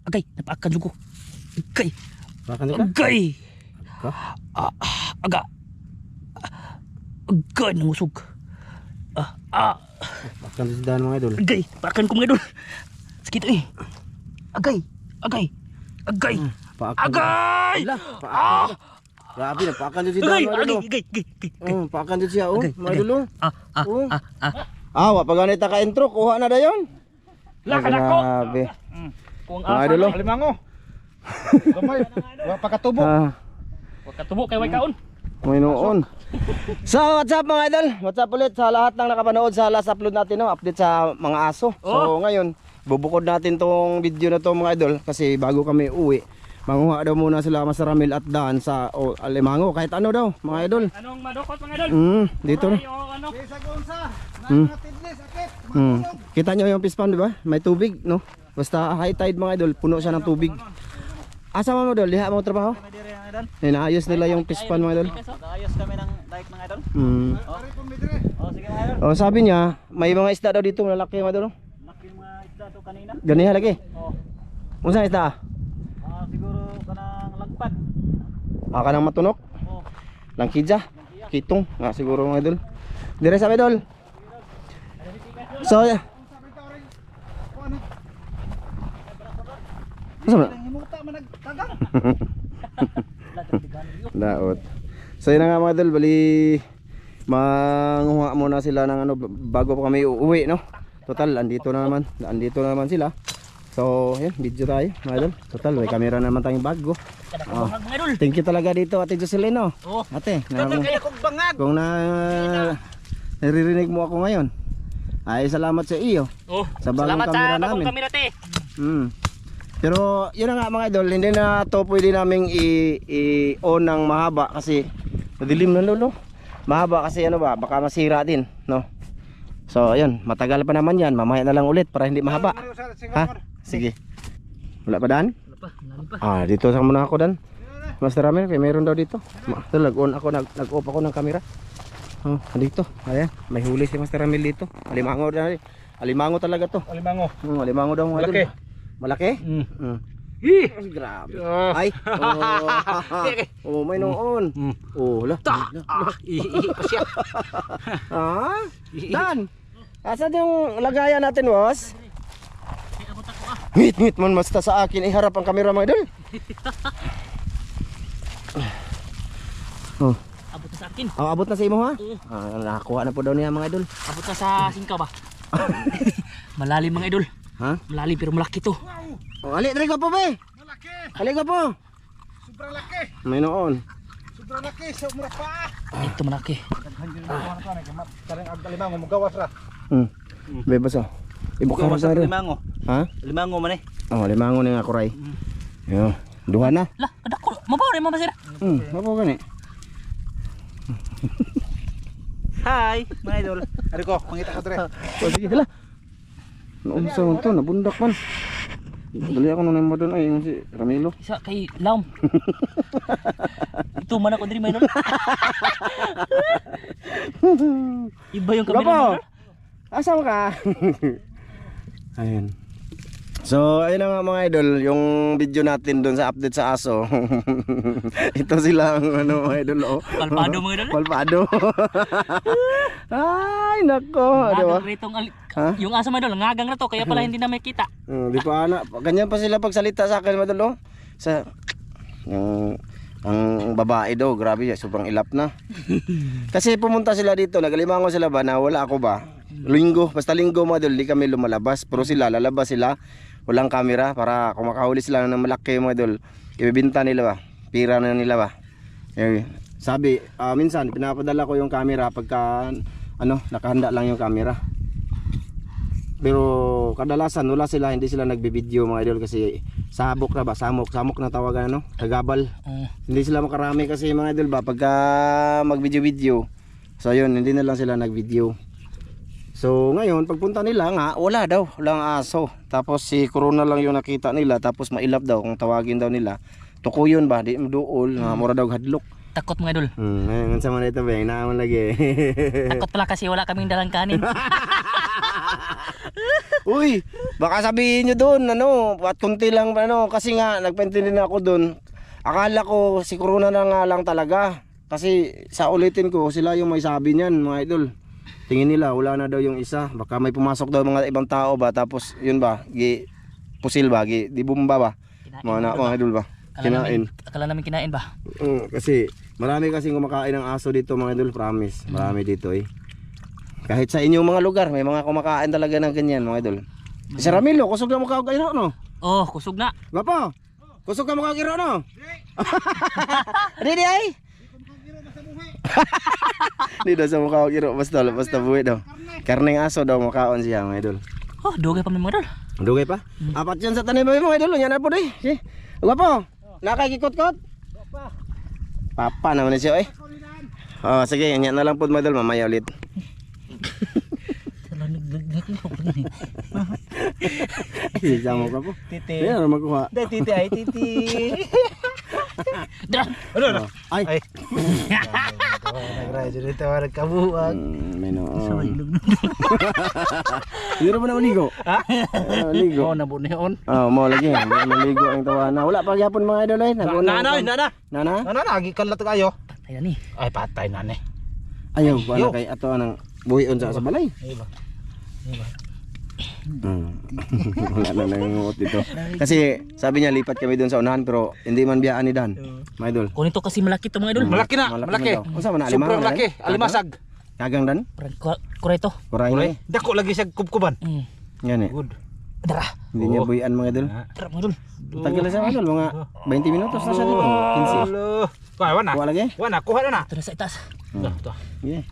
Agay, napaakan ko. Agay. Pakan ka? Agay. Ka? Aga. Agay, nangusog. Pakan si daan mga idol. Agay, napaakan ko mga idol. Sakit eh. Agay. Agay. Agay. Pakan. Agay. Ala, pakan. Grabe na, pakan din si daan mga idol. Agay. Pakan din siya oh, mga idol. Wa pa ganit ka intro, kuha na dayon. Lakan ako. Grabe. Kuang Mga idol. Alimango. Gamay. Wa pakatubo. Huwag katubo kay way kaon. May noon. So what's up mga idol? What's up ulit sa lahat ng nakapanood sa last upload natin, no? Update sa mga aso. So ngayon, bubukod natin tong video na to mga idol kasi bago kami uwi, manguha daw muna sila Master Ramil at Dan sa Alimango, kahit ano daw mga idol. Anong madukot mga idol? Dito no. Ano? Sa gonsa. Natidlis akit. Kita nyo yung fish pond, di ba? May tubig, no? Basta high tide mga idol, puno siya ng tubig. Asa mo idol, liha mo trabaho? Inaayos nila yung fish pond mga idol. Ayos kami ng dike mga idol. Sige mga idol. Oh, sabi niya, may mga isda daw dito malaki mga idol. No? Laki mga isda to kanina. Ganiha lagi. Unsa isda? Siguro kanang lagpad. Kanang matunok? Langkidja? Kitong? Siguro mga idol. Dire sa idol. So, Himuta man nagtagang. daot. So yun na nga mga idol, bali manguha muna sila ng ano bago pa kami uuwi, no? Total, andito na naman sila. So, yun, video tayo mga idol. Total, may camera naman tayong bago. Mga idol. Thank you talaga dito Ate Jocelyn, no? Ate, Kaya kong bangag. kung naririnig mo ako ngayon, ay salamat sa iyo. Sa bagong Salamat camera sa bagong namin. kamera te. Pero yun na nga mga idol, hindi na to pwede naming i-on ng mahaba kasi madilim na lolo. Mahaba kasi ano ba, baka masira din, no? So ayun, matagal pa naman yan, mamaya na lang ulit para hindi mahaba. Ha? Sige. Wala pa Dan? Wala pa. Dito sa muna ako Dan. Master Ramil, kaya meron daw dito. Nag-on ako, nag-off ako ng camera. Dito. Ayan, may huli si Master Ramil dito. Alimango na. Alimango talaga to. Alimango. Alimango daw mga idol. Malaki? Grabe. Ay. May noon. Wala. Ihi pa siya. Dan. Asan yung lagayan natin, boss? Ngit man basta sa akin iharap ang kamera mga idol. Abot na sa akin. Abot na sa imo ha? Nakakuha na po daw niya mga idol. Abot na sa singka ba? Malalim mga idol. Malalim pero malaki to. Ali, dali ka po be. Malaki. Ali ka po. Sobrang laki. May noon. Sobrang laki sa umra pa. Ito malaki. Karang alimango mugawas ra. Bebas oh. Ibuka mo sa rin. Limango. Limango man eh. Limango na nga kuray. Yo, duha na. Lah, kadako. Mabaw rin mga sir. Mapo gani. Hi, mga idol. Ari ko, mangita ka dire. Sige hala. Noon sa unto nabundak man. Dali ako nung mo doon ay si Ramilo. Isa kay Lam. Ito man ako diri mga idol. Iba yung kamera mo. Asam ka? Ayun. So ayun na nga mga idol, yung video natin doon sa update sa aso. Ito sila ang ano mga idol oh. Palpado mga idol. Palpado. Ay nako, di ba? Yung aso mga idol, ngagang na to kaya pala hindi na makita. Di pa ana, ganyan pa sila pagsalita sa akin mga idol oh. Sa ang babae daw, grabe sobrang ilap na. Kasi pumunta sila dito, nagalimango sila ba na wala ako ba? Linggo, basta linggo mga idol, di kami lumalabas. Pero sila, lalabas sila, walang camera para kung makahuli sila ng malaki mga idol, ibibinta nila ba? Pira na nila ba? Sabi, minsan pinapadala ko yung camera pagka nakahanda lang yung camera. Pero kadalasan wala sila, hindi sila nagbi-video mga idol kasi sabok na ba? Samok na tawagan kagabal. Hindi sila makarami kasi mga idol ba pagka mag-video-video. So yun, hindi na lang sila nag-video. So ngayon pagpunta nila nga wala daw, walang aso. Tapos si Corona lang yung nakita nila, tapos mailap daw kung tawagin daw nila. Tukuyon ba, di duol, mura daw hadlok. Takot mga idol. Ngayon sa man ito ba, naman lagi. Takot pala kasi wala kaming dalang kanin. Uy, baka sabihin nyo doon, ano, at kunti lang, ano, kasi nga, nagpaintindi na ako doon. Akala ko si Corona na nga lang talaga. Kasi sa ulitin ko, sila yung may sabi niyan, mga idol. Tingin nila, wala na daw yung isa. Baka may pumasok daw mga ibang tao ba, tapos yun ba, pusil ba, di bumba ba? Mga idol ba? Kinain. Akala namin kinain ba? Kasi marami kasing kumakain ng aso dito mga idol, promise. Marami dito eh. Kahit sa inyong mga lugar, may mga kumakain talaga ng ganyan mga idol. Si Ramilo, kusog na mukha ko kayo no? Oh, kusog na. Gapa, kusog ka mukha kiro no? Hindi ay? Hindi daw sa mukha ko kiro, basta buhay daw. Karneng aso daw mukhaon siya mga idol. Oh, dugay pa may mga idol. Dugay pa? Apat yan sa tanim ba mga idol? Yan na po eh. Gapa, nakakikot-kot? Papa naman na siya eh. Oh, sige, yan na lang po mga idol, mamaya ulit. Ay, sama ka po. Titi. Ayan, makuha. Titi ay titi. Ano? Ay. Nag-radyo dito, nagkabuwag. Menoon. Hindi na ba na maligo? Ha? Maligo. Oh, nabuneon. Mo lagi. Maligo ang tawana. Wala pa gyapon mga idol ay. Nana. Nana? Lagi kalat kayo. Ayan ni. Ay, patay na ni. Ayaw, wala kay ato nang buhion sa balay. Iba. Wala na nangungot dito. Kasi sabi niya lipat kami doon sa unahan pero hindi man biyaan ni Dan. Mga idol. Kung ito kasi malaki to mga idol. Malaki na, Malaki malaki. na daw. Unsa man na Sobrang alimangan, laki, eh? alimasag. Kagang Dan? Kureto. Kuray na eh. Dako lagi siya kubkuban. Yan eh. Good. Dara. Hindi niya buhian mga idol. Dara mga idol. Tagal na siya mga idol. Mga 20 minutos na siya dito. 15. Hello. Kuha, wana. Kuha lagi? Wana, kuha na na. Ito na sa itaas. Ito. Yeah.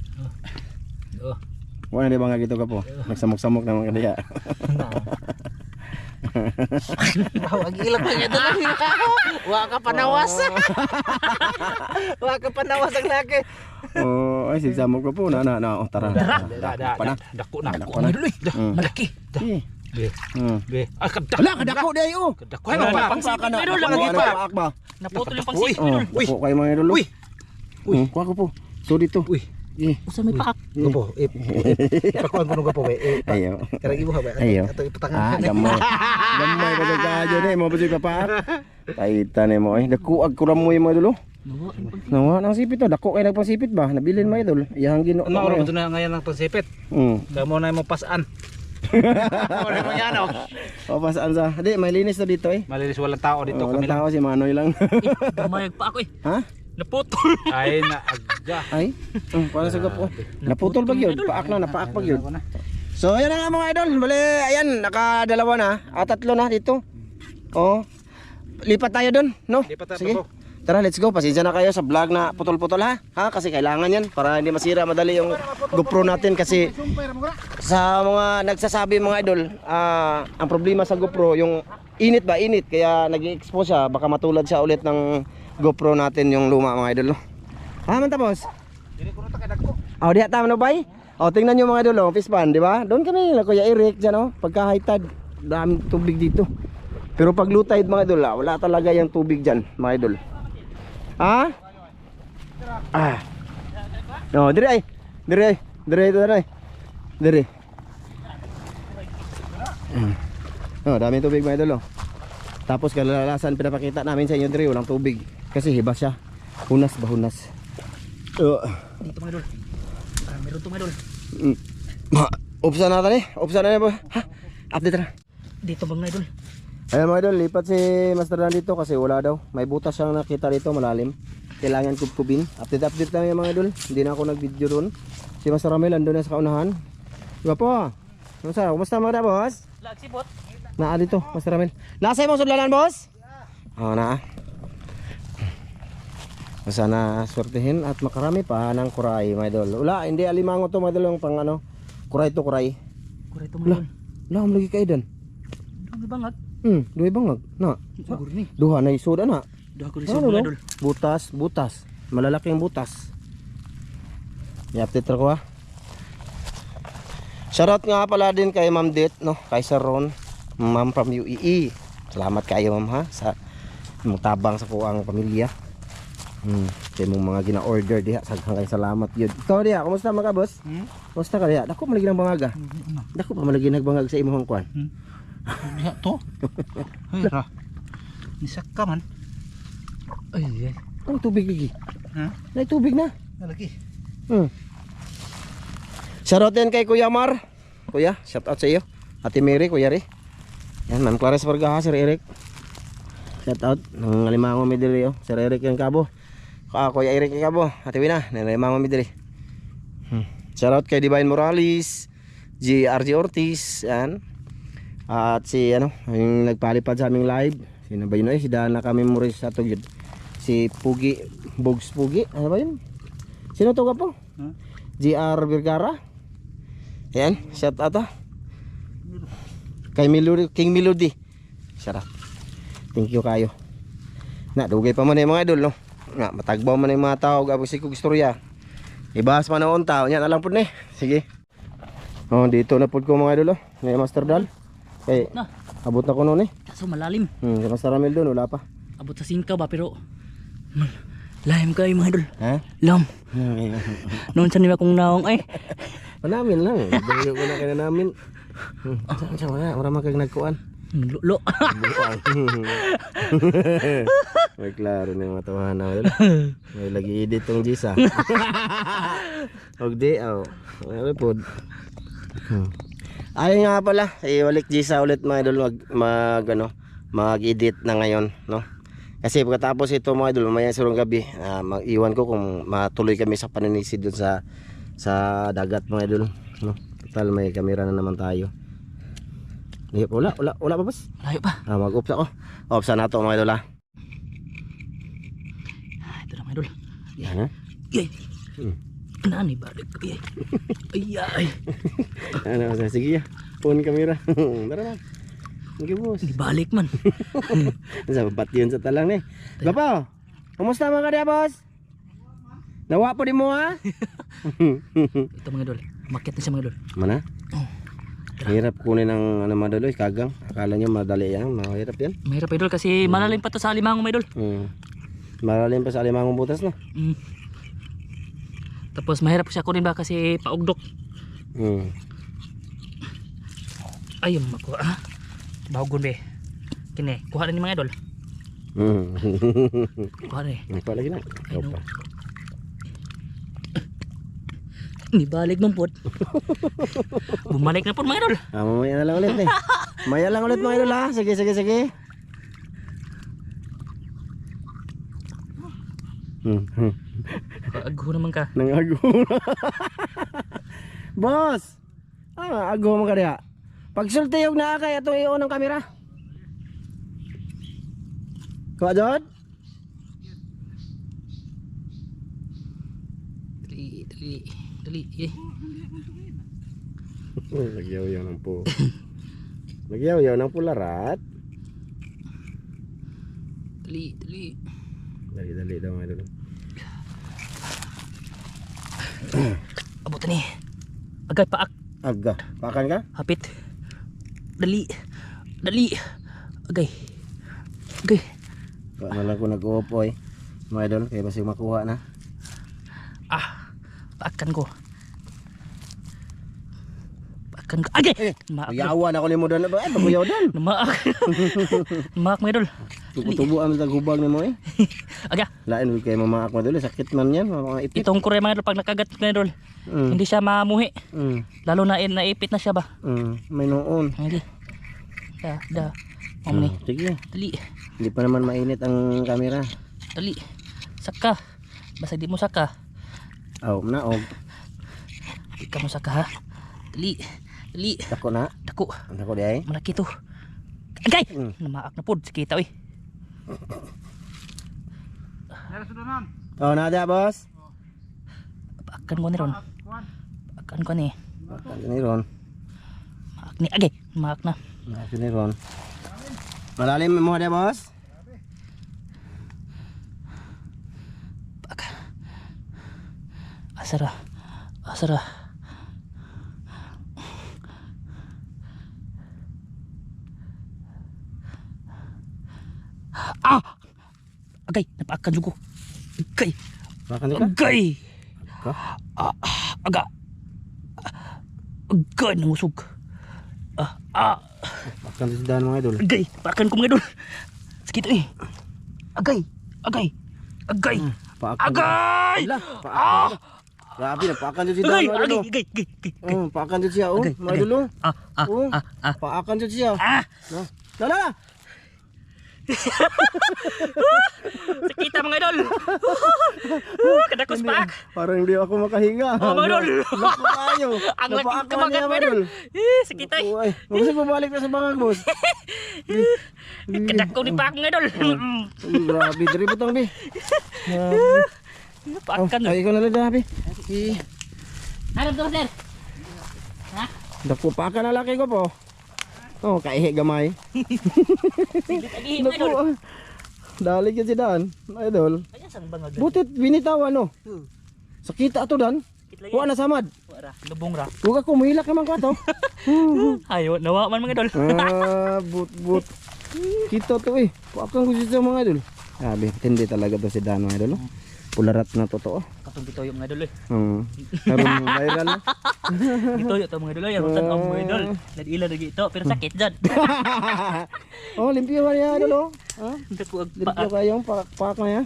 Oh. Wala di ba nga gito ka po? Nagsamok-samok na mga kaya. Wow, agilang pa nga doon. Wa ka panawas. Wa ka panawas ang laki. Oh, ay sigsamok ko po na. Oh, tara. Pana. Dako na. Dako mga idol eh. Malaki. Eh. Be. Be. Ah, kadako. Wala kadako day oh. Kadako Ano na. pa pangsa ka na? Pero Ano lagi pa akba? Naputol yung Uy. pangsip. Oh, Uy. dako kay mga idol. Uy. Uy, kuha ko po. So dito. Uy. Eh. Usa may paak. Gapo. Pakuan ko nung gapo be. Ayo. Karang ibo ha ba? Ayo. Ato Ah, ipatangan. gamay. Gamay pa sa kayo ni mo pa pa. Paita ni mo eh. Dako ag kuram mo yung mga idol. Nawa nang sipit to. Dako kay nagpasipit ba? Nabilin mga idol. Iyang Ginoo. Ano ro na ngayon ng pansipit? Kamo na mo pasan. Ora mo yan oh. O pasaan sa? Di, may linis na dito eh. Malinis walang tao dito Walang kami lang. tao si Manoy lang. Gamay pa ako eh. Ha? Naputol. Ay na aga. Ay, paano sa gapo? Naputol ba yun? Paak na, napaak pa yun. So, yan na nga mga idol. Bali, ayan, nakadalawa na. Tatlo na dito. Oh, lipat tayo dun, no? Lipat tayo, Sige. Papo. Tara, let's go. Pasensya na kayo sa vlog na putol-putol ha. Ha? Kasi kailangan yan para hindi masira madali yung GoPro natin. Kasi sa mga nagsasabi mga idol, ang problema sa GoPro, yung init ba? Init. Kaya nag-i-expose siya. Baka matulad siya ulit ng GoPro natin yung luma mga idol. Ha, man tapos? Dili ko na ta kay dagko. Oh, diha tama no bay? Oh, tingnan niyo mga idol, fish pan, di ba? Doon kami nila Kuya Eric diyan oh. Pagka high tide, daming tubig dito. Pero pag low tide mga idol, wala talaga yung tubig diyan, mga idol. Ha? Ah. No, dire ay. Dire ito na. Dire. Oh, daming tubig mga idol oh. Tapos kalalasan pinapakita namin sa inyo dire, walang tubig kasi hiba siya. Hunas ba hunas? Dito mga idol. Meron to mga idol. Upsan natin eh. Upsan na ba? Ha? Update na. Dito bang mga idol. Ayan mga idol, lipat si Master Dan dito kasi wala daw. May butas siyang nakita dito malalim. Kailangan kubkubin. Update lang yung mga idol. Hindi na ako nag-video doon. Si Master Ramel andun na sa kaunahan. Diba po? Kumusta mga boss? Lagsibot. Naa dito, Master Ramel. Nasa mo sudlanan boss? Oo na. Sana swertihin at makarami pa ng kuray mga idol. Wala, hindi alimango to mga idol yung pang ano. Kuray to kuray. Kureto mga idol. Wala, lagi kayo dan. Ang bangag. Duhay bangag. Na. Siguro ni. Duha na isuda na. Duha ko rin sa mga idol. Butas. Malalaking butas. I-update ko ha. Shoutout nga pala din kay Ma'am Det, no? Kay Sir Ron. Ma'am from UAE. Salamat kayo ma'am ha sa tabang sa kuang pamilya. Sa imong mga gina-order diha, saghang kay salamat yun. Ikaw diha, kumusta mga boss? Kumusta ka diha? Dako malagi ng bangaga. Dako pa malagi nagbangag sa imong kwan. Ya to. Ay ra. Nisak ka man. Ay. Ano tubig lagi? Ha? Nay tubig na. Lagi. Shoutout din kay Kuya Mar. Kuya, shoutout sa iyo. Ate Mary, Kuya Ri. Yan, Ma'am Clarice Vargas, Sir Eric. Shoutout ng Alimango Midiri, Sir Eric yung kabo. Kuya Eric yung kabo. Ate Wina, ng Alimango Midiri. Shoutout kay Divine Morales, GRG Ortiz, yan. At si yung nagpalipad sa aming live. Sino ba yun? Si Dana kami Morris sa Tugid. Si Pugi, Bogs Pugi. Ano ba yun? Sino to ka po? GR Vergara. Yan, shout out kay Melody, King Melody. Sarap. Thank you kayo. Na dugay pa man yung mga idol, no. Nga matagbaw man yung mga tao gabos si kog istorya. Ibahas man ang tao, nya na lang pud ni. Sige. Dito na pud ko mga idol, May Master Dal. Kay Na. abot na ko noon eh. Kaso malalim. Sa Master Ramil doon wala pa. Abot sa singka ba pero lahim kayo mga idol. Ha? Lam. Noon sa nila kong naong ay. Panamin lang. Dali ko na kaya namin. Saan wala, wala man kag nagkuan. Lulo. May klaro na yung mga tawahan na. May lagi edit tong Gisa. Og di, Ano po? Ayun nga pala, iwalik Gisa ulit mga idol mag-edit na ngayon, no? Kasi pagkatapos ito mga idol, mamaya surong gabi, mag-iwan ko kung matuloy kami sa paninisid dun sa dagat mga idol, no? Total may kamera na naman tayo. Wala pa boss? Layo pa. Mag-ops ako. Ops na to mga idol Ito na mga idol. Yan ha? Yay. Nani balik. Ay. Sige ya. Phone kamera. Tara na. Sige boss. Di balik man. Sa babat yun sa talang ni. Gapaw. Kumusta mga kadya boss? Nawa po di mo ha? Ito mga idol. Makit na siya mga idol. Mana? Hirap kunin ng mga idol, kagang. Akala nyo madali yan, mahirap yan. Mahirap idol kasi malalim pa to sa Alimango mga idol. Malalim pa sa Alimangong butas no? Tapos mahirap siya kunin ba kasi paugdok. Ayun makuha. Bahugon be. Kini, kuha na ni mga idol. Kuha na eh. Kuha lagi na. Opa. Nibalik mong pot. Bumalik na po mga idol. Mamaya na lang ulit eh. Mamaya lang ulit mga idol ha. Sige. Agho naman ka. Nangago. Boss. Agho mo ka diya. Pag sultiyog na kay ito i-on ang kamera. Kuha doon? Dali. Lagyaw-yaw ng po. Lagyaw-yaw ng pularat. Dali. Dali daw mga idol. Abot ni. Agay paak. Aga. Pakan ka? Hapit. Dali. Agay. Kuha na lang ko nag-uupoy. Mga idol, kaya basi makuha na. Paakan ko. Agay! Yawan ako ni mo doon. Paguyaw doon. Namaak. Namaak mga idol. Tubo ang tagubag ni mo eh. Aga. Lain huwag kayo mamaak mo doon. Sakit man yan. Mga ipit. Itong kure mga idol pag nakagat mga idol. Hindi siya mamuhi. Lalo na naipit na siya ba? May noon. Hindi. Da. Mamni. Sige. Dali. Hindi pa naman mainit ang kamera. Dali. Saka. Basta di mo saka. Naog. Di ka mo saka ha. Dali. Dako na. Dako. Dako di ay. Malaki to. Agay! Namaak na pod. Sikita oy. Nada boss. Paakan ko ni ron. Paakan ko ni. Paakan ni ron. Maak ni. Agay! Maak na. Paakan ni ron. Malalim mo dia boss. Asara. Agay, napaakan ko. Agay. Pakan ka? Agay. Ka? Aga. Agay nangusog. Pakan si Dan mga idol. Agay. Pakan ko mga idol. Sakit eh. Agay. Agay. Agay. Pakan. Agay. Ala, pakan. Grabe na pakan si Dan Agay. mga idol. Agay. Agay. Oh, pakan siya oh. Agay, Mga idol. Oh. Ah. Pakan siya. Lala. Sakita mga idol. Kadakos paak. Parang hindi ako makahinga. Oh, mga idol. Lako kayo. Ang laki Napaakan kamagan niya, mga idol. Sakit eh. Uy, gusto babalik na sa bangag, boss. Kadako ni paak mga idol. Uy, grabe, dari butang bi. Paakan. Ay, ikaw na lang grabe. Harap to sir. Dako pakan na laki ko po. Oh, kaihi gamay. Lagi mga idol. Naku, dali ka si Dan, idol. Kaya sang bangag. Butit binitawan no. Sakita to Dan. Wa na samad. Wala, lubong ra. Huwag ako muhilak naman ka to. Ayo, nawa man mga idol. But. Kita to eh. Pakan ko siya mga idol. Grabe, tindi talaga to si Dan mga idol. Pularat na totoo. Katong bitoyo mga idol eh. Karon viral na. Bitoyo to mga idol ay rutan ang mga idol. Nadila lagi ito pero sakit jud. Oh, limpyo ba niya idol oh? Ha? Dako ag Limpyo paak. kayong pak na yan.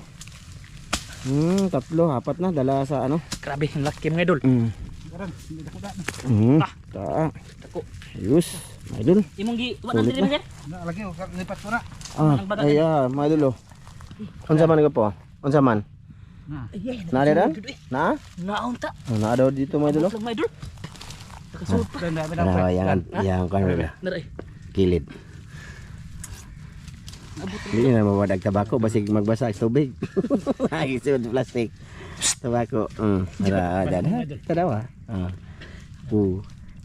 Tatlo, apat na dala sa ano. Grabe, ang laki mga idol. Ta. Dako. Ayos, idol. Imong gi wa nang Sulit diri sir. Lagi ko lipat ko na. Mga idol oh. Unsa man ko po? Unsa man? Na ada dan? Na? Naon ta? Na ada dito mga idol oh. Mga idol. Takasud pa. Nah, yang kan Naray. kilid. Hindi na mawadag tabako basig magbasa sa tubig. Lagi sud plastic. Tabako. Ada. Tadawa.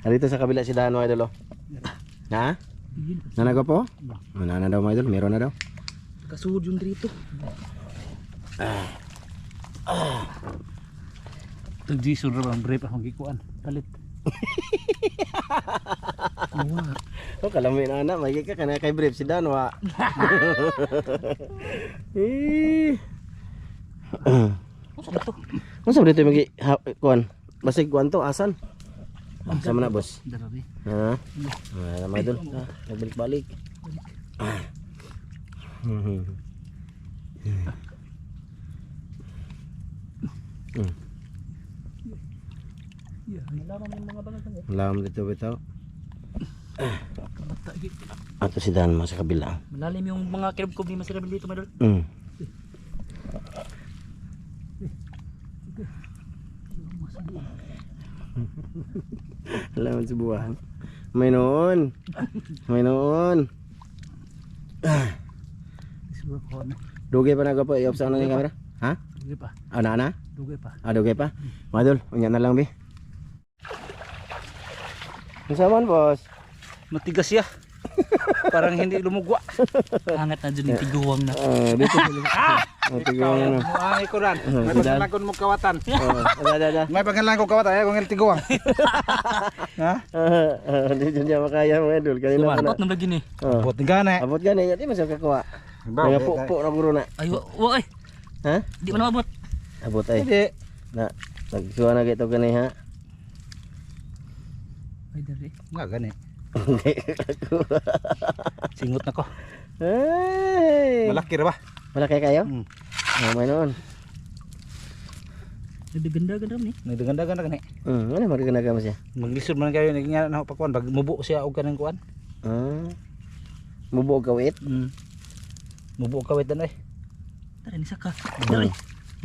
Dito sa kabila si Dano idol oh. Na? Nanago po? Nana daw mga idol, meron na daw. Takasud yung dito. Tagdisod ra bang brief akong gikuan. Palit. Oh, kalami na anak, may ka kana kay brief si Dan wa. Unsa dito? Unsa dito magi kuan? Basig kuan to asan? Sama na boss. Darabi. Ha? Mga idol, nagbalik-balik. Malam dito bitaw. Ato si Dan sa kabila. Malalim yung mga kirab-kob ni Masirabil dito mga idol. Alam sa buwan. May noon. May noon. Dugay pa na po. I-off sa ano yung camera? Ha? Dugay pa. Na? Dugay pa. Dugay pa? Madol, unya na lang bi. Unsa man boss? Matigas ya. Parang hindi lumugwa. Angat na dyan yung tiguwang na. Dito sila. Tiguang na. Ay ko ran. May pagkalan mo kawatan. Ada. May pagkalan ko kawatan ay kung tiguang. Ha? Dito niya makaya mga idol. Kanina pa na. Abot na lagi ni. Bot gana. Abot gani, di masuk kakuha. Mga po na guro na. Ay, wa ay. Ha? Di mo na abot. Abot ay. Hindi. Na, nagsuwa na kito gani ha. Ay, dari. Nga gani. Singot na ko. Hey. Malaki ra ba? Malaki kayo? May noon. Nagaganda-ganda ni. Nagdaganda-ganda gani. Ano magaganda mo siya? Maglisod man kayo nga na pakuan pag mubo siya og kanang kuan. Mubo kawit. Mubo kawit dan ay. Tara ni saka. Dari.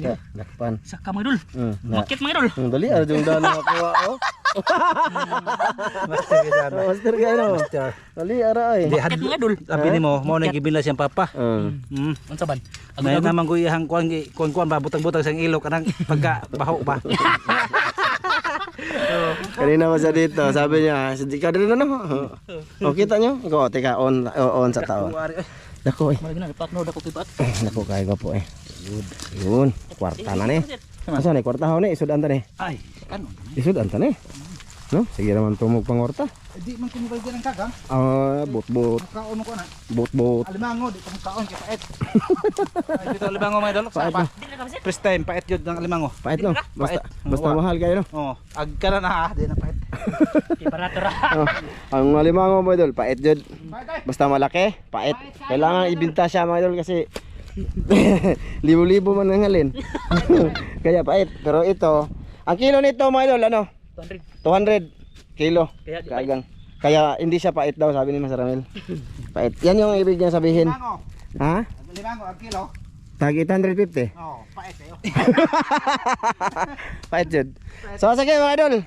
Ya, nakpan. Saka mga idol. Na. Bakit mga idol? Dali ara jung dano ako oh. Master kita na. Master kayo no. Master. Dali ara ay. Di Bakit mga idol? Sabi nimo mao na gibila siyang papa. Unsa ban? Ngayon naman ko iyang kuan ba butang-butang sang ilok kanang pagka baho ba. Kanina pa siya dito, sabi niya, "Sige ka dito no." Oh, kita nyo? Go, teka on sa taon. Dako eh. Mara gina patno dako kibat. Dako kay ko po eh. Yun, kwarta na ni. Asa ni kwarta ho ni isud anta ni. Ay, ano? Isud anta ni. No? Sige naman tumog pangorta. Di man kumubay din ang kagang. Bot. Kaon ko na. Bot. Alimango, di ko kaon kay paet. Ay dito alimango mga idol. Paet Sa pa. na. First time paet yun ng alimango. Paet no? Basta Paet. mahal kayo no? Oh, ag ka na di na paet. Okay, barato ra. Oh, ang alimango mga idol, paet jud. Paet ay. Basta malaki, paet. Kailangan ibinta siya mga idol kasi libo-libo man ang halin. Kaya paet. Pero ito, ang kilo nito mga idol ano? 200. 200 kilo. Kaya di Kagang. Kaya hindi siya pait daw sabi ni Mas Ramel. Pait. Yan yung ibig niya sabihin. Alimango. Ha? Alimango ang kilo. Tag 850. Oh, paet ayo. Pait jud. So sige mga idol,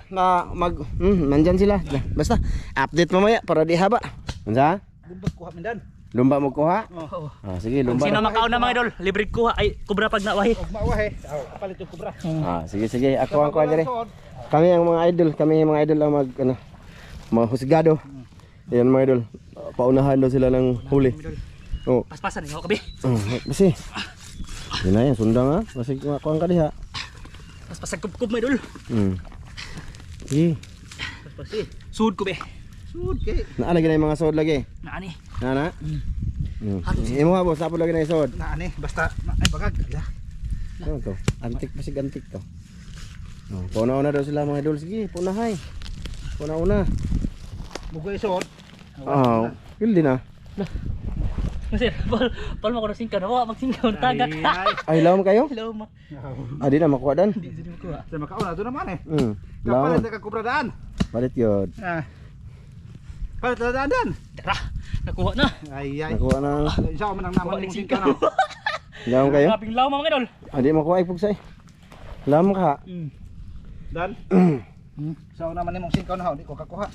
nandyan sila. Basta update mamaya para di haba. Unsa? Bumbot kuha mindan. Lumba mo kuha? Oh. Sige, lumba. Sino makaon na mga idol, libre kuha ay kubra pag nawahi. Og maawahe. Oh, kapalit yung kubra. Sige. Ako ang kuha dire. Kami ang mga idol, ang mahusgado. Yan mga idol. Paunahan daw sila ng huli. Oh. Paspasan niyo kabi. Basi. Yun na yan, sundang ha. Basi kuhaan ka diha. Paspasan kub mga idol. Sige. Paspasi. Sud ko be. Sud kay. Naalagay na yung mga sod lagi. Naani. Nana? Imo ha boss, napod lagi na yung sod. Na ani basta ay bagag. Ano to? Antik, basig antik to. Puna-una daw sila mga idol. Sige, punahay. Puna-una. Bugoy sod. Pildi na. Kasi pal mo ko na singkaw na wa magsingkaw na tagak. Ay, lawom kayo? Hello ma. Di na makuha dan. Di sini ko. Sa makaon ato naman eh. Lawom. Kapalit ka kubra daan. Balit yun. Palit na daan dan. Tara. Nakuha na. Ay. Nakuha na. Isa ko man ang naman Kuha mong singkaw. singkaw na. Lawom kayo? Kaping law mga idol. Di makuha ipugsay. Lawom ka. Dan. Isa ko naman mong singkaw na, di ko kakuha.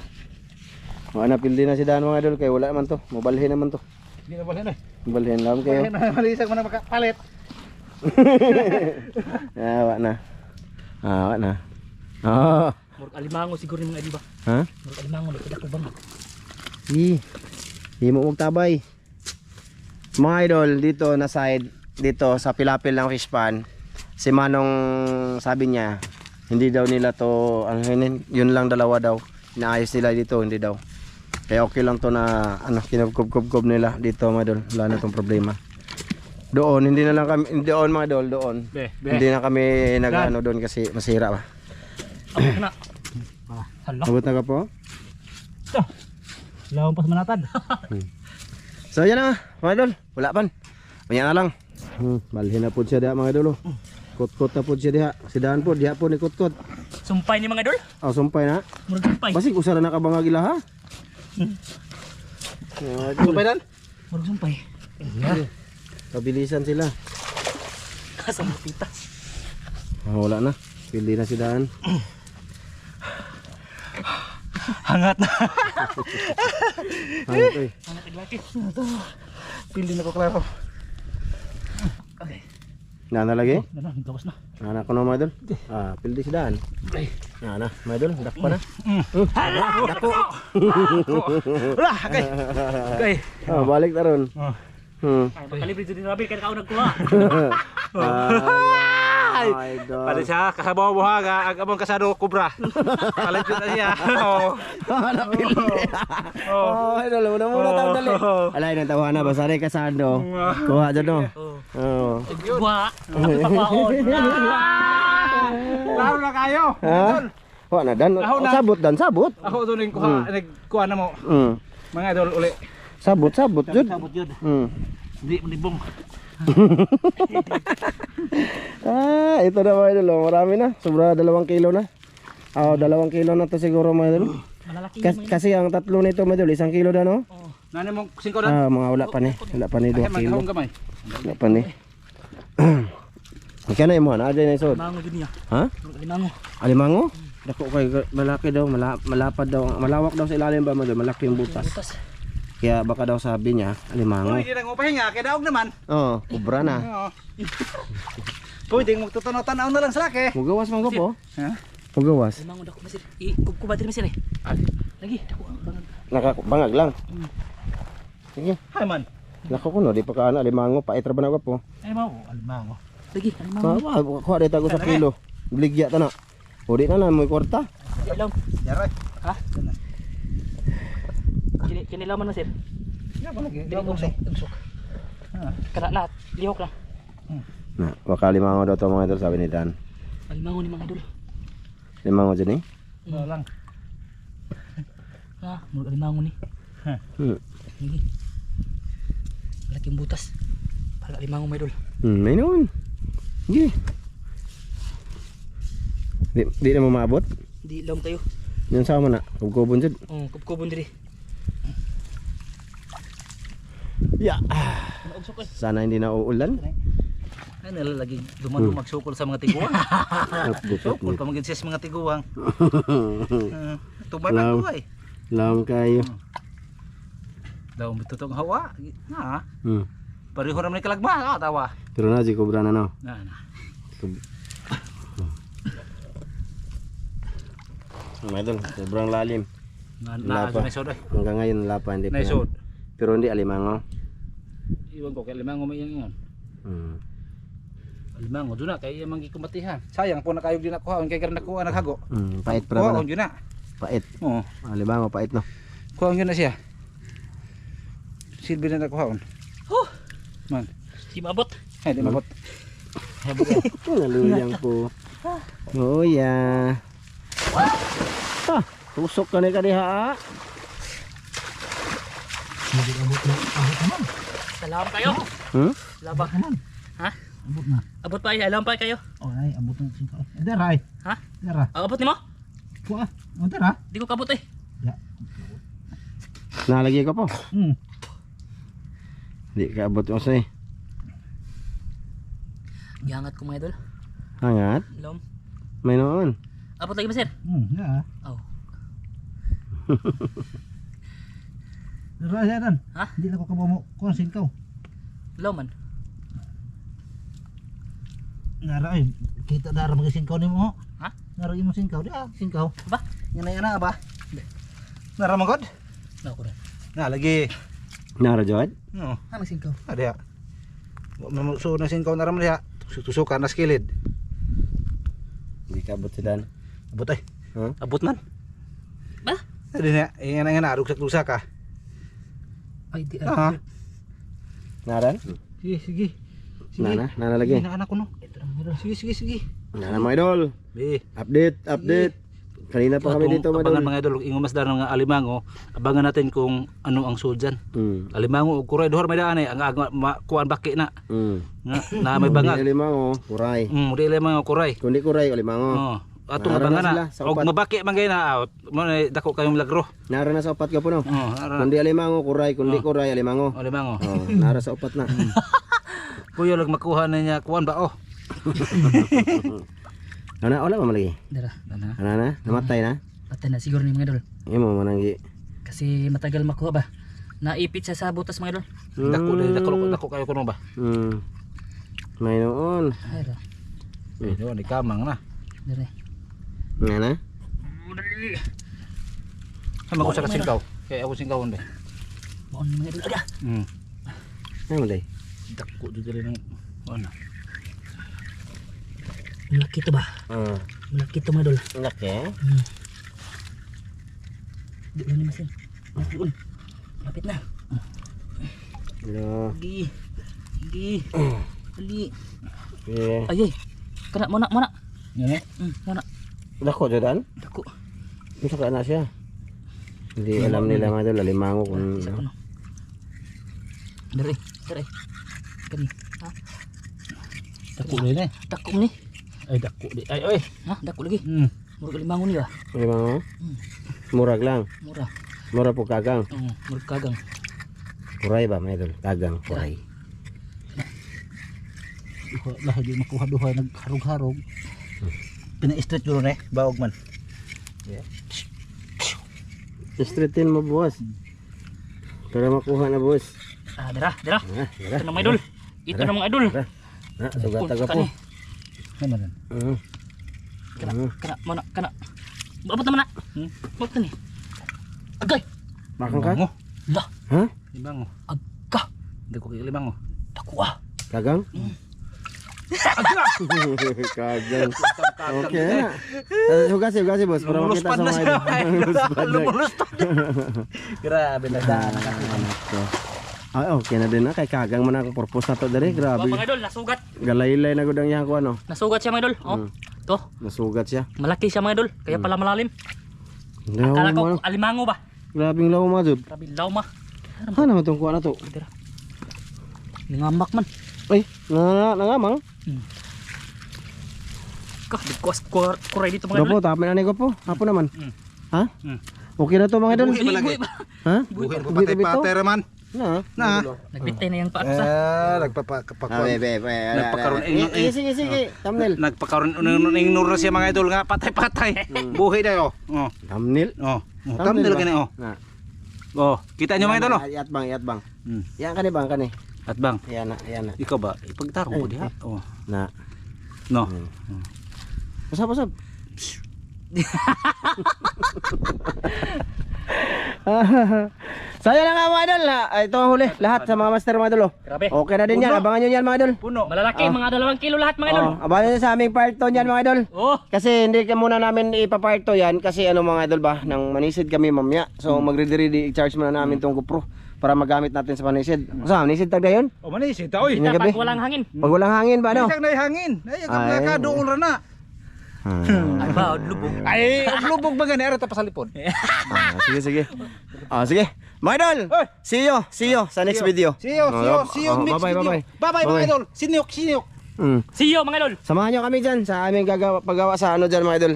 Mga napildi na si Dan mga idol. Kaya wala naman to. Mabalhin naman to. Di na balhin eh. Mabalhin. Lawom kayo. Malisag mo na makapalit. Wala na. Wala na. Oo. Murag alimango siguro ni mga idol ba. Ha? Murag alimango dito ko bang. Di mo magtabay. Mga idol, dito na side, dito sa pilapil ng fish pan, si Manong sabi niya, hindi daw nila to, yun lang dalawa daw, inaayos nila dito, hindi daw. Kaya okay lang to na, kinubkob-kob nila dito mga idol, wala na tong problema. Doon, hindi na lang kami, doon mga idol, doon. Hindi na kami nag-ano doon kasi masira pa. Abot na. Hala. Abot na ka po? Ito. Lawang pas manatad. So yan na mga idol, wala pan. Manya na lang. Balhin na po siya diha mga idol. Kot-kot na po siya diha. Si Daan po, diha po ni kot-kot. Sumpay ni mga idol. Sumpay na. Murag sumpay. Basig usara na kabangag ila ha. Sumpay dan? Murag sumpay. Kabilisan sila. Asa mapitas. Wala na. Pili na si Daan. Hangat na. Hangat oy. Hangat iglaki. Pili na ko klaro. Okay. Nana lagi? Ganun, gawas na. Nana ko na mga idol. Pildi si Daan. Nana, mga idol, dakpa na. Dako. Wala, okay. Okay. Balik na ron. Ay, makalibre dito ni Rabil kaya kao nagkuha. Ay, idol. Palit siya, kasabaw mo ha, ang kasado kubra. Palit yun na siya. Idol, muna tayo dali. Alay, natawa na, basta rin kasado. Kuha dyan no. Buha. Papaon. Laro na kayo. Kuha na, Dan. Sabot, Dan, sabot. Ako doon yung nagkuha na mo. Mga idol uli. Sabot, Jud. Sabot yun. Hindi manibong. Ito na mga idol, marami na. Sobra 2 kilo na. 2 kilo na to siguro mga idol. Malalaki. Kasi ang tatlo nito mga idol, 1 kilo na no? Nani mong singko dan? Mga wala pa ni 2 kilo. Gamay. Wala pa ni. Kaya na yung mga na-adya na isod. Limango dun niya. Ha? Limango. Alimango? Dako kay malaki daw, malapad daw. Malawak daw sa ilalim ba mga idol, malaki yung butas. Kaya baka daw sabi niya, alimango. Uy, hindi na ngupahin nga, kaya daog naman. Oo, kubra na. Pwede magtutanaw-tanaw na lang sa laki. Mugawas man ko po. Ha? Mugawas. Limango dako masir. Kuba diri masir eh. Lagi dako bangag. Nakabangag lang. Sige. Hay man. Nako kuno di pa ka alimango pa itra ba na po. Ay mao. Alimango. Lagi limango. Kuha dito ako sa kilo. Bligya ta na. O di na mo kwarta. Ilom. Yaray. Ha? Kinilaw man na sir. Ya ba lagi? Dili ko usok. Kana na, lihok lang. Na, baka limango daw to mga idol sabi ni Dan. Alimango ni mga idol. Limango dyan eh. Wala lang. Ha, murag alimango ni. Sige. Malaking butas. Para alimango mga idol. May noon. Sige. Di na mo maabot? Di lang tayo. Yan sama na. Kubkubon dyan. Kubkubon diri. Ya. Ano usok eh? Sana hindi na uulan. Ay nalalaging dumadumag sukol sa mga tiguang. Sukol pa maging sa mga tiguang. Tuban Lam. ang buhay. Lam kayo. Daw bitutong hawa. Ha. Hmm. Pareho naman ni kalagma, tawa. Pero na di kubra na no. Na. Mga idol, sobrang lalim. Na Lapa. naisod eh. Hanggang ngayon lapa hindi pa. Naisod. Pero hindi alimango. Iwan ko kay limango may yan. Hmm. Limango duna kay imong gikumatihan. Sayang po na kayo din nakuha kay karon nakuha naghago. Pait pa Kuha naman. on yun na. Pait. Oo. Alimango pait no. Kuha on yun na siya. Silbi na nakuha on. Man. Di maabot. Ay di mabot. Habog. Naluyang po. Oh yeah. Tusok ka ni kadiha. Hindi abot naman. Salam kayo. Laba. Ha? Abot na. Abot pa ay alam pa kayo. Oh ay abot na singko. Daray. Ha? Dara. Abot nimo? Kuha. Oh dara. Di ko kabot eh. Ya. Nalagi ka po. Di ka abot mo say. Giangat ko mga idol. Hangat. Ilom. May noon. Abot lagi ba sir? Ya. Oh. Dara ya dan. Ha? Hindi na ko kabamo kuha singkaw. Ilom man. Nara ay kita dara mga singkaw nimo. Ha? Nara imo singkaw di singkaw. Ba? Yan na ba? Nara magod. Na ko rin. Na lagi. Nara jod. No. Ano singkaw? Ada. Mamuso na singkaw nara mo diha. Tusukan na skilid. Di ka abot si Dan. Abot ay. Huh? Abot man. Ba? Adi na, nga na rugsak ka. Ay di. Ah. Naran? Sige, sige. Nana, nana lagi. Ina anak ko no. Sige, sige, sige. Nana mga idol. Be. Update. Kanina pa kami dito mga idol. Abangan mga idol, ingon mas daron nga alimango. Abangan natin kung ano ang sul dyan. Alimango ug kuray duhar may daan eh. Ang kuan baki na. Nga na may bangag. Hindi limango, kuray. Di alimango kuray. Kundi kuray o limango. Oh. Atong Nara na abangan sila na. sa Og upat. mabaki man gay na out. Mo na dako kayong lagro. Nara na sa upat ka po no. Ara. Kundi alimango, kuray. Kundi kuray, alimango. Alimango. Oh, nara sa upat na. Kuya lag makuha na niya kuan ba oh. Ana, wala mo lagi. Dara. Ana na, namatay na. Patay na siguro ni mga idol. Imo mananggi. Kasi matagal makuha ba. Naipit siya sa butas mga idol. Dako kayo kuno ba? May noon. Ay ra. Yo ni kamang na. Dere. Nga na. Dali. Sama ko sa kasingkaw. Kaya ako singkawon be. Maon mga idol. Ada. Ano day? Dako dili nang ano. Malaki to ba? Malaki to mga idol. Laki. Di na masin. Matiun. Lapit na. Hello. Gi. Dali. Okay. Ay. Kana mo na. Yan eh. Mo na. Dako jadan? Dako. Gusto ka na siya. Hindi alam nila mga idol, alimango kung Isa ko no. Dere. Kani. Ha? Dako din eh. Dako ni. Ay dako di. Ay oy. Ha? Dako lagi. Murag limango ni ba? alimango. Murag lang. Mura. Mura po kagang. Murag kagang. Kuray ba mga idol? Kagang, kuray. Lahat di makuha duha nagharog-harog. Pina-straight yun eh. Baog man. Straightin mo boss. Para makuha na boss. Dara. Dara. Ito na mga idol. Ito na mga idol. Sugat taga po. Ano man. Kana. Abot naman na. Abot na ni. Agay. Makang ka? Lah. Limango. Agka. Dako kay limango. Dako ah. Kagang? Kagang. Okay na. Hugasi boss para makita sa mga idol. Lumulus pa. Grabe na daan. Ah, okay na din na kay kagang man ang purpose na to dere. Grabe. Mga idol, nasugat. Galaylay na gud ang iyang kuan no. Nasugat siya mga idol. Oh. To, Nasugat siya. malaki siya mga idol. Kaya pala malalim. Law Akala ko mo. alimango ba? Grabing law mo jud. Grabe law ma. Ha naman tong kuan na to. Dira. Ningamak man. Ay, nangamang. Bigkos kuray dito mga idol. Gopo, tapin ani gopo. Hapo naman. Ha? Mm. Okay na to mga idol. Buhi ba? Ha? Buhin pa Buhi patay bitaw? pater man. Na. Na. Nagbitay na yung paak sa. Nagpapakuan. Nagpakaroon Sige. Thumbnail. Nagpakaroon ignore na siya mga idol nga patay-patay. Buhi na yo. Oh. Thumbnail. Oh. Thumbnail gani oh. Na. Oh, kita nyo mga idol oh. Iat bang. Hmm. Yan kani bang kani. At bang, Yan na. ikaw ba ipagtarong ko diha? Oh. Na. No. Usap. Saya na nga mga idol. Ito ang huli. Lahat sa mga master mga idol. Oh. Grabe. Okay na din yan. Abangan nyo yan mga idol. Puno. Malalaki, mga 2 kilo lahat mga idol. Oh, abangan nyo sa aming part 2 yan mga idol. Oh. Kasi hindi ka muna namin ipapart 2 yan. Kasi ano mga idol ba, nang manisid kami mamaya. So magre-ready i-charge muna namin tong GoPro para magamit natin sa manisid. Sa manisid tagda yun? Oh, manisita oy. Inyong gabi. Pag walang hangin. Pag walang hangin ba ano? Isang na hangin. Ay, Ay. kadoon ra na. Ay ba, lubog. Ay, lubog ba gani ara ta pasalipon. Sige. Sige. Mga idol, Oy. see you sa next video. See you next Bye-bye, video. Bye-bye mga idol. Sinyok. See you mga idol. Samahan nyo kami dyan sa aming paggawa sa ano dyan mga idol.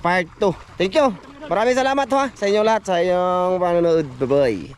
Part 2. Thank you. Maraming salamat ha sa inyong lahat, sa inyong panonood. Bye-bye.